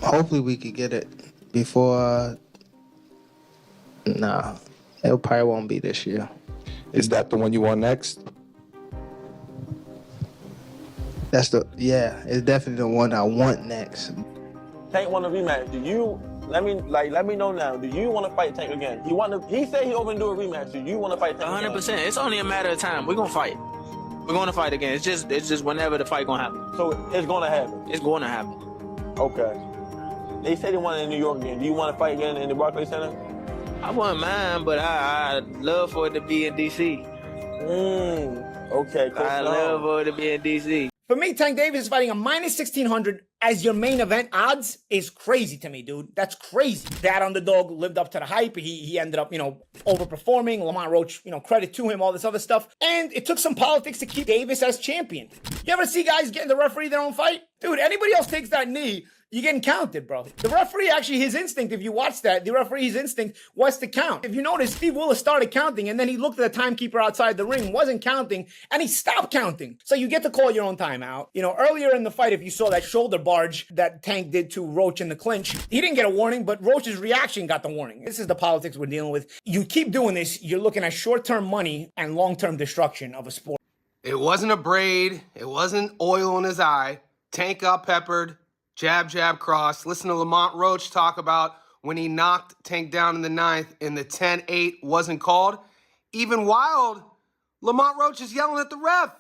Hopefully we could get it before. Nah, it probably won't be this year. Is that the one you want next? It's definitely the one I want next. Tank want a rematch. Do you let me know now? Do you want to fight Tank again? He said he open to do a rematch. Do you want to fight Tank? 100%. It's only a matter of time. We're gonna fight. We're gonna fight again. It's just whenever the fight gonna happen. So it's gonna happen. It's gonna happen. Okay. They say they want it in New York again. Do you want to fight again in the Barclays Center? I wouldn't mind, but I'd love for it to be in DC. Okay. Cool. I'd love for it to be in DC. For me, Tank Davis is fighting a minus 1,600 as your main event odds is crazy to me, dude. That's crazy. That underdog lived up to the hype. He ended up, overperforming. Lamont Roach, credit to him, all this other stuff. And it took some politics to keep Davis as champion. You ever see guys getting the referee their own fight? Dude, anybody else takes that knee, you're getting counted, bro. The referee, actually, his instinct, if you watch that, the referee's instinct was to count. If you notice, Steve Willis started counting, and then he looked at the timekeeper outside the ring, wasn't counting, and he stopped counting. So you get to call your own timeout. Earlier in the fight, if you saw that shoulder barge that Tank did to Roach in the clinch, he didn't get a warning, but Roach's reaction got the warning. This is the politics we're dealing with. You keep doing this, you're looking at short-term money and long-term destruction of a sport. It wasn't a braid. It wasn't oil in his eye. Tank got peppered. Jab, jab, cross. Listen to Lamont Roach talk about when he knocked Tank down in the 9th and the 10-8 wasn't called. Even wild, Lamont Roach is yelling at the ref.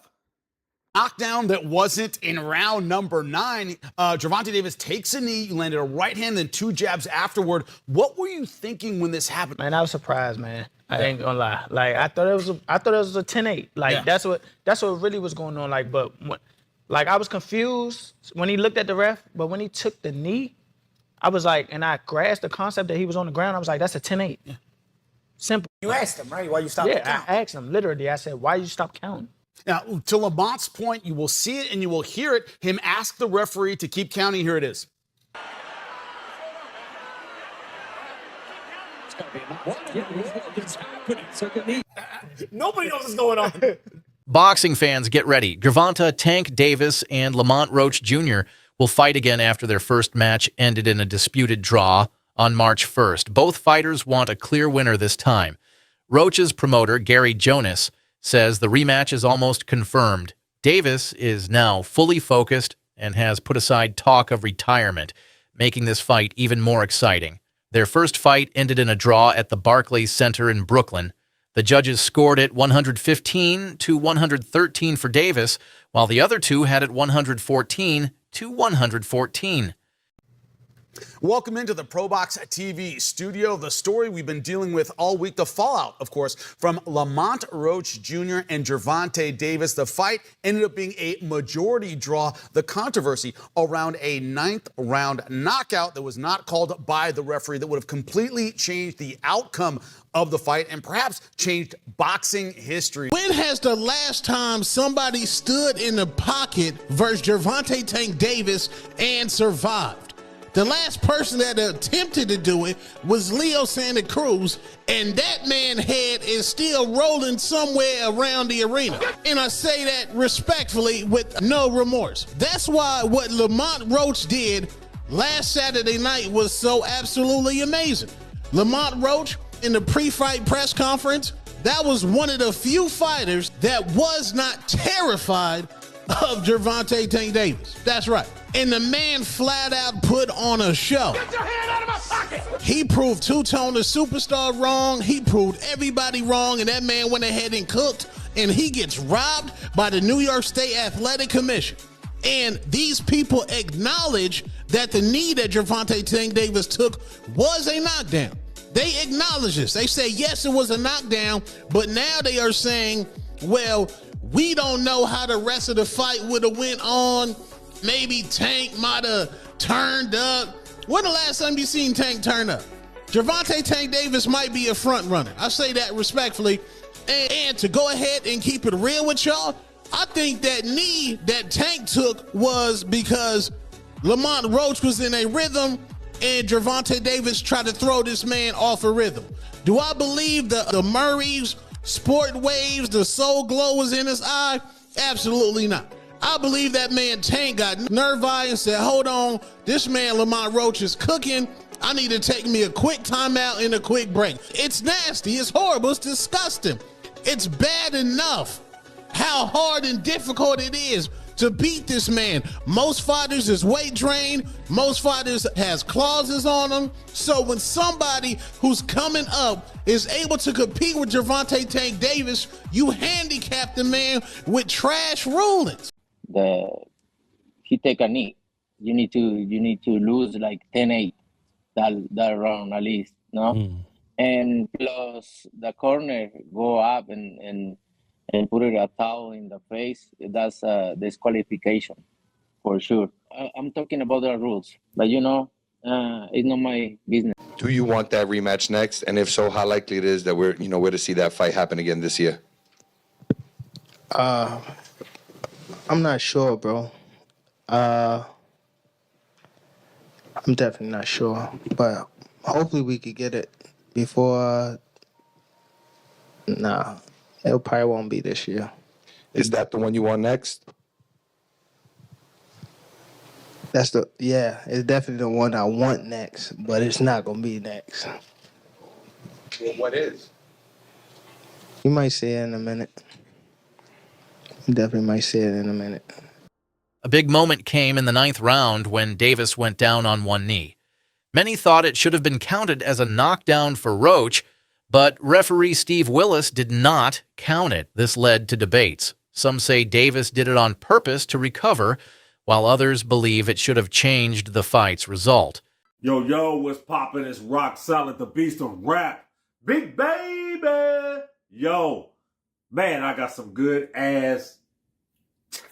Knockdown that wasn't in round number 9. Gervonta Davis takes a knee, landed a right hand, then 2 jabs afterward. What were you thinking when this happened? Man, I was surprised, man. I ain't gonna lie. I thought it was a 10-8. That's what really was going on. I was confused when he looked at the ref, but when he took the knee, I was like, and I grasped the concept that he was on the ground. I was like, that's a 10-8. Yeah. Simple. You asked him, right? Why you stopped counting? I asked him, literally. I said, why you stop counting? Now, to Lamont's point, you will see it and you will hear it. Him ask the referee to keep counting. Here it is. Nobody knows what's going on. Boxing fans, get ready. Gervonta, Tank Davis, and Lamont Roach Jr. will fight again after their first match ended in a disputed draw on March 1st. Both fighters want a clear winner this time. Roach's promoter, Gary Jonas, says the rematch is almost confirmed. Davis is now fully focused and has put aside talk of retirement, making this fight even more exciting. Their first fight ended in a draw at the Barclays Center in Brooklyn. The judges scored it 115-113 for Davis, while the other two had it 114-114. Welcome into the ProBox TV studio. The story we've been dealing with all week, the fallout, of course, from Lamont Roach Jr. and Gervonta Davis. The fight ended up being a majority draw. The controversy around a 9th round knockout that was not called by the referee that would have completely changed the outcome of the fight and perhaps changed boxing history. When has the last time somebody stood in the pocket versus Gervonta Tank Davis and survived? The last person that attempted to do it was Leo Santa Cruz, and that man's head is still rolling somewhere around the arena. And I say that respectfully with no remorse. That's why what Lamont Roach did last Saturday night was so absolutely amazing. Lamont Roach, in the pre-fight press conference, that was one of the few fighters that was not terrified of Gervonta Tank Davis. That's right. And the man flat out put on a show. Get your hand out of my pocket! He proved Two-Tone the Superstar wrong. He proved everybody wrong, and that man went ahead and cooked, and he gets robbed by the New York State Athletic Commission. And these people acknowledge that the knee that Gervonta Tank Davis took was a knockdown. They acknowledge this. They say, yes, it was a knockdown, but now they are saying, well, we don't know how the rest of the fight would have went on. Maybe Tank might have turned up. When the last time you seen Tank turn up? Gervonta Tank Davis might be a front runner. I say that respectfully. And to go ahead and keep it real with y'all, I think that knee that Tank took was because Lamont Roach was in a rhythm and Gervonta Davis tried to throw this man off a rhythm. Do I believe the Murrays, Sport Waves, the Soul Glow was in his eye? Absolutely not. I believe that man Tank got nerve-eye and said, hold on, this man Lamont Roach is cooking. I need to take me a quick timeout and a quick break. It's nasty. It's horrible. It's disgusting. It's bad enough how hard and difficult it is to beat this man. Most fighters is weight drained. Most fighters has clauses on them. So when somebody who's coming up is able to compete with Gervonta Tank Davis, you handicap the man with trash rulings. He take a knee. You need to lose like 10-8 that round at least, no? And plus the corner go up and put it a towel in the face. That's a disqualification for sure. I'm talking about the rules, but it's not my business. Do you want that rematch next? And if so, how likely it is that we're to see that fight happen again this year? I'm not sure, bro. I'm definitely not sure, but hopefully we could get it before. Nah, it probably won't be this year. Is that the one you want next? It's definitely the one I want next, but it's not gonna be next. Well, what is? You might see it in a minute. You definitely might see it in a minute. A big moment came in the 9th round when Davis went down on one knee. Many thought it should have been counted as a knockdown for Roach, but referee Steve Willis did not count it. This led to debates. Some say Davis did it on purpose to recover, while others believe it should have changed the fight's result. Yo, what's poppin'? It's Rock Solid, the beast of rap. Big baby! Yo, man, I got some good ass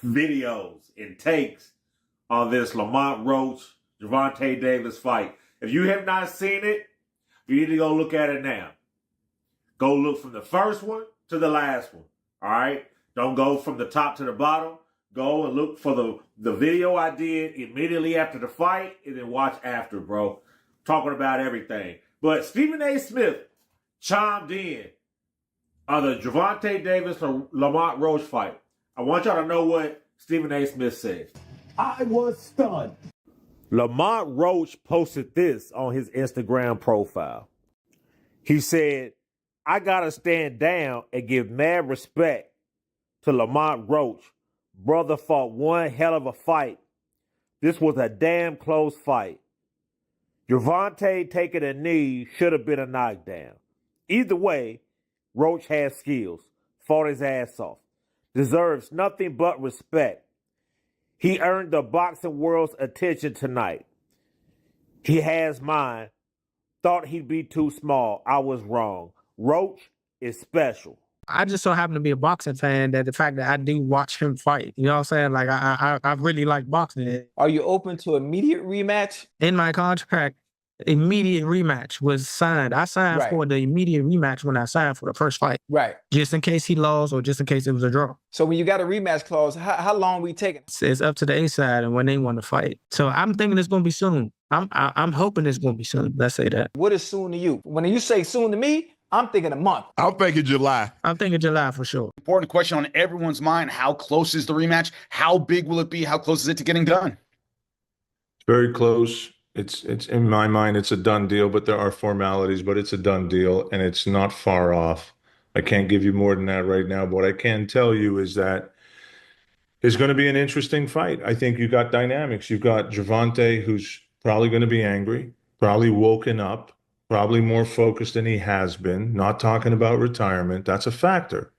videos and takes on this Lamont Roach, Gervonta Davis fight. If you have not seen it, you need to go look at it now. Go look from the first one to the last one, all right? Don't go from the top to the bottom. Go and look for the video I did immediately after the fight and then watch after, bro. Talking about everything. But Stephen A. Smith chimed in on the Gervonta Davis or Lamont Roach fight. I want y'all to know what Stephen A. Smith said. I was stunned. Lamont Roach posted this on his Instagram profile. He said, I gotta stand down and give mad respect to Lamont Roach. Brother fought one hell of a fight. This was a damn close fight. Gervonta taking a knee should have been a knockdown. Either way, Roach has skills, fought his ass off, deserves nothing but respect. He earned the boxing world's attention tonight. He has mine. Thought he'd be too small. I was wrong. Roach is special. I just so happen to be a boxing fan that the fact that I do watch him fight, you know what I'm saying? Like, I really like boxing. Are you open to immediate rematch? In my contract, immediate rematch was signed. I signed for the immediate rematch when I signed for the first fight. Right. Just in case he lost or just in case it was a draw. So when you got a rematch clause, how long we taking? It's up to the A side and when they want to fight. So I'm thinking it's going to be soon. I'm hoping it's going to be soon. Let's say that. What is soon to you? When you say soon to me, I'm thinking a month. I'm thinking July. I'm thinking July for sure. Important question on everyone's mind. How close is the rematch? How big will it be? How close is it to getting done? Very close. It's in my mind, it's a done deal, but there are formalities, but it's a done deal and it's not far off. I can't give you more than that right now, but what I can tell you is that it's going to be an interesting fight. I think you got dynamics. You've got Gervonta, who's probably going to be angry, probably woken up, probably more focused than he has been, not talking about retirement. That's a factor.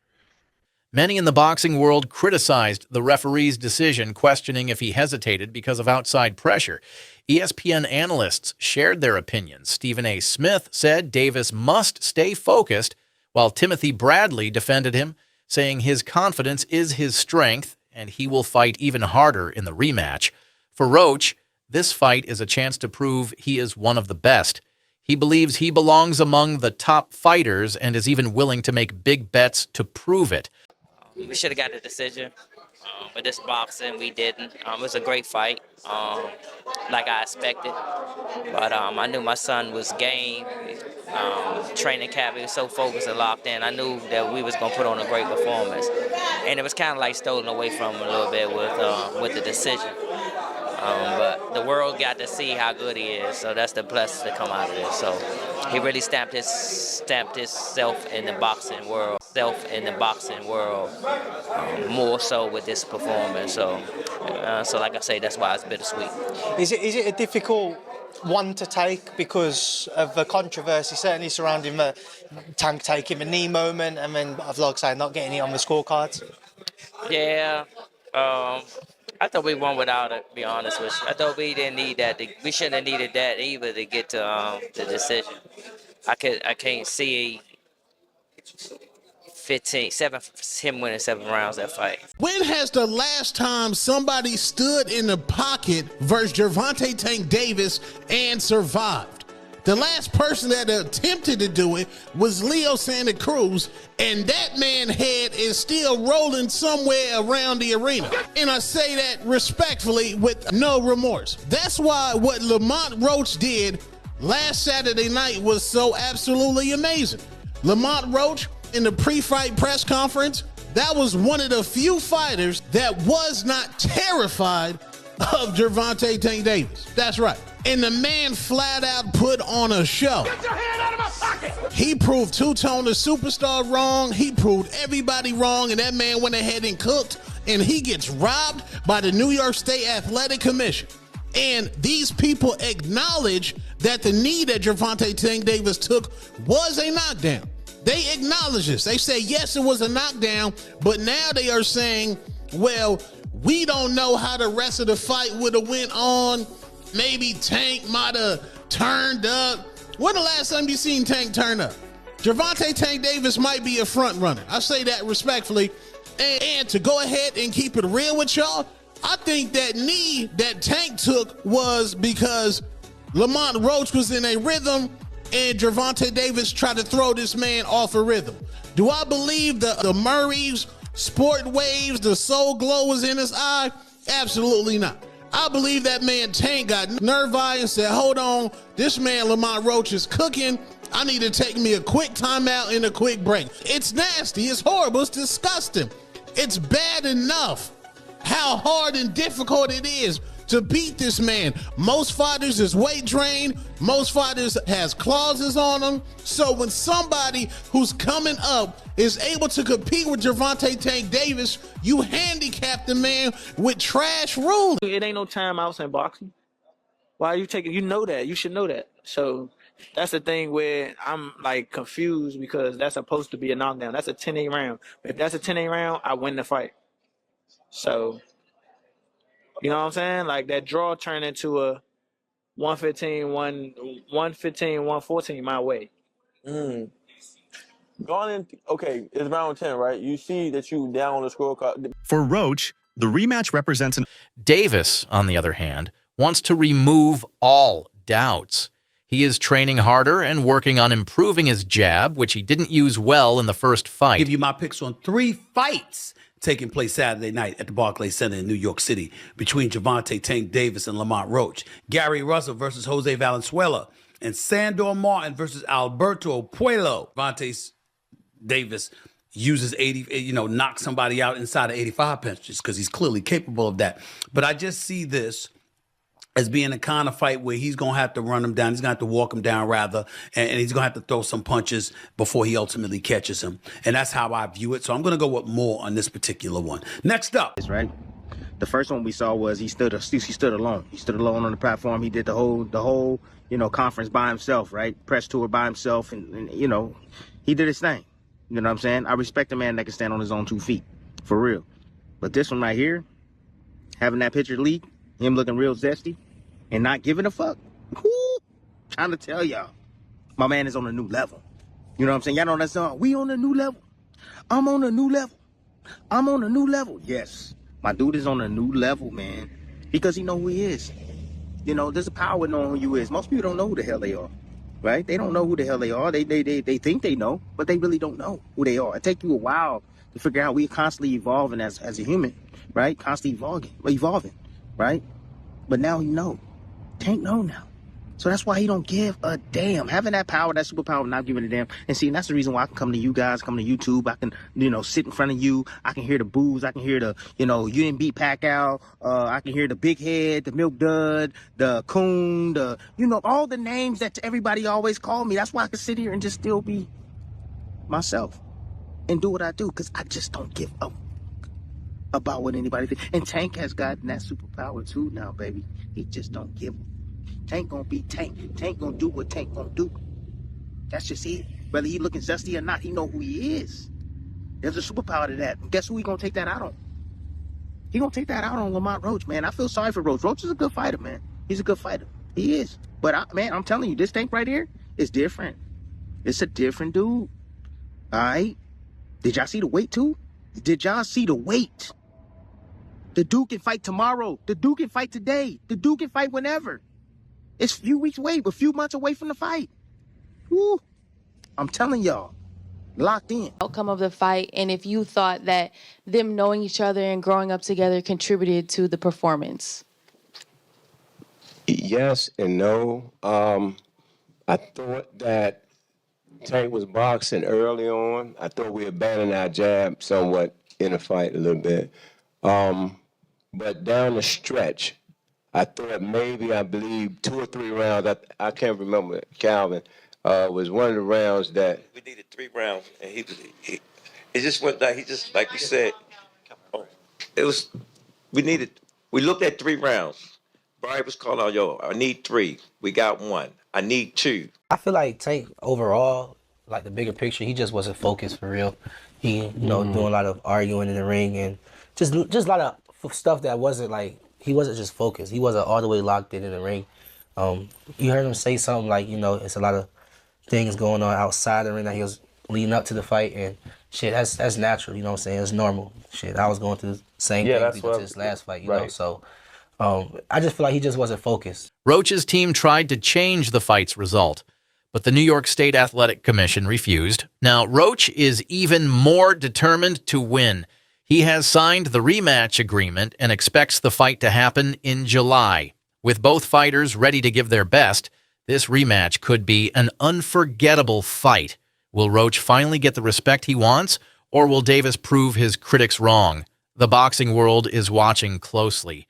Many in the boxing world criticized the referee's decision, questioning if he hesitated because of outside pressure. ESPN analysts shared their opinions. Stephen A. Smith said Davis must stay focused, while Timothy Bradley defended him, saying his confidence is his strength and he will fight even harder in the rematch. For Roach, this fight is a chance to prove he is one of the best. He believes he belongs among the top fighters and is even willing to make big bets to prove it. We should have got the decision. But this boxing, we didn't. It was a great fight, like I expected. But I knew my son was game. Training camp, he was so focused and locked in. I knew that we was gonna put on a great performance, and it was kind of like stolen away from him a little bit with the decision. But the world got to see how good he is, so that's the plus to come out of this. So he really stamped himself in the boxing world, more so with this performance. So like I say, that's why it's bittersweet. Is it a difficult one to take because of the controversy certainly surrounding the Tank taking the knee moment, and then, like I say, not getting it on the scorecards? Yeah. I thought we won without it, to be honest with you. I thought we didn't need that. We shouldn't have needed that either to get to the decision. I can't see him winning 7 rounds that fight. When has the last time somebody stood in the pocket versus Gervonta Tank Davis and survived? The last person that attempted to do it was Leo Santa Cruz, and that man's head is still rolling somewhere around the arena. And I say that respectfully with no remorse. That's why what Lamont Roach did last Saturday night was so absolutely amazing. Lamont Roach, in the pre-fight press conference, that was one of the few fighters that was not terrified of Gervonta Tank Davis. That's right. And the man flat out put on a show. Get your hand out of my pocket! He proved Two-Tone the Superstar wrong. He proved everybody wrong, and that man went ahead and cooked, and he gets robbed by the New York State Athletic Commission. And these people acknowledge that the knee that Gervonta Tank Davis took was a knockdown. They acknowledge this. They say, yes, it was a knockdown, but now they are saying, well, we don't know how the rest of the fight would have went on. Maybe Tank might have turned up. When the last time you seen Tank turn up? Gervonta Tank Davis might be a front runner. I say that respectfully. And to go ahead and keep it real with y'all, I think that knee that Tank took was because Lamont Roach was in a rhythm and Gervonta Davis tried to throw this man off a rhythm. Do I believe the Murrays, Sport Waves, the Soul Glow was in his eye? Absolutely not. I believe that man Tank got nerve-eye and said, hold on, this man Lamont Roach is cooking. I need to take me a quick timeout and a quick break. It's nasty. It's horrible. It's disgusting. It's bad enough how hard and difficult it is to beat this man. Most fighters is weight trained. Most fighters has clauses on them. So when somebody who's coming up is able to compete with Gervonta Tank Davis, you handicap the man with trash rules. It ain't no timeouts in boxing. Why are you taking? You know that. You should know that. So that's the thing where I'm like confused because that's supposed to be a knockdown. That's a 10-8 round. If that's a 10-8 round, I win the fight. So, you know what I'm saying? Like that draw turned into a 115-114 my way. Going in, okay, it's round 10, right? You see that you down on the scorecard. For Roach, the rematch represents an... Davis, on the other hand, wants to remove all doubts. He is training harder and working on improving his jab, which he didn't use well in the first fight. Give you my picks on 3 fights taking place Saturday night at the Barclays Center in New York City between Gervonta Tank Davis and Lamont Roach. Gary Russell versus Jose Valenzuela, and Sandor Martin versus Alberto Puello. Gervonta Davis uses knocks somebody out inside of 85 punches because he's clearly capable of that. But I just see this as being a kind of fight where he's going to have to run him down. He's going to have to walk him down, rather, and he's going to have to throw some punches before he ultimately catches him. And that's how I view it. So I'm going to go with more on this particular one. Next up. Right. The first one we saw was he stood alone. He stood alone on the platform. He did the whole conference by himself, right? Press tour by himself, and he did his thing. You know what I'm saying? I respect a man that can stand on his own 2 feet, for real. But this one right here, having that picture leak, him looking real zesty and not giving a fuck. Woo! Trying to tell y'all, my man is on a new level. You know what I'm saying? Y'all know that song? We on a new level. I'm on a new level. I'm on a new level. Yes, my dude is on a new level, man, because he know who he is. There's a power in knowing who you is. Most people don't know who the hell they are, right? They don't know who the hell they are. They think they know, but they really don't know who they are. It takes you a while to figure out we're constantly evolving as a human, right? Constantly evolving, right? But now he know. Tank know now. So that's why he don't give a damn. Having that power, that superpower, not giving a damn. And see, and that's the reason why I can come to you guys, come to YouTube. I can, sit in front of you. I can hear the boos. I can hear the, you didn't beat Pacquiao. I can hear the big head, the milk dud, the coon, the, all the names that everybody always call me. That's why I can sit here and just still be myself and do what I do, because I just don't give up about what anybody thinks. And Tank has gotten that superpower too now, baby. He just don't give up. Tank gonna be Tank. Tank gonna do what Tank gonna do. That's just it. Whether he looking zesty or not, he know who he is. There's a superpower to that. Guess who he gonna take that out on? He gonna take that out on Lamont Roach, man. I feel sorry for Roach. Roach is a good fighter, man. He's a good fighter. He is. But, I'm telling you, this Tank right here is different. It's a different dude. All right? Did y'all see the weight, too? Did y'all see the weight? The dude can fight tomorrow. The dude can fight today. The dude can fight whenever. It's a few weeks away, a few months away from the fight. Woo. I'm telling y'all, locked in. Outcome of the fight, and if you thought that them knowing each other and growing up together contributed to the performance. Yes and no. I thought that Tank was boxing early on. I thought we abandoned our jab somewhat in the fight a little bit. But down the stretch, I thought I believe 2 or 3 rounds, I can't remember, Calvin, was one of the rounds that... We needed 3 rounds, and he it just went down. He just, like you said, we looked at 3 rounds. Brian was calling out, I need 3. We got 1. I need 2. I feel like Tank overall, like the bigger picture, he just wasn't focused for real. He, doing a lot of arguing in the ring and just a lot of stuff that wasn't like, he wasn't just focused. He wasn't all the way locked in the ring. You heard him say something like, it's a lot of things going on outside the ring that he was leading up to the fight, and shit, that's natural, you know what I'm saying? It's normal. Shit, I was going through the same thing leading to this last fight, you know, so I just feel like he just wasn't focused. Roach's team tried to change the fight's result, but the New York State Athletic Commission refused. Now, Roach is even more determined to win. He has signed the rematch agreement and expects the fight to happen in July. With both fighters ready to give their best, this rematch could be an unforgettable fight. Will Roach finally get the respect he wants, or will Davis prove his critics wrong? The boxing world is watching closely.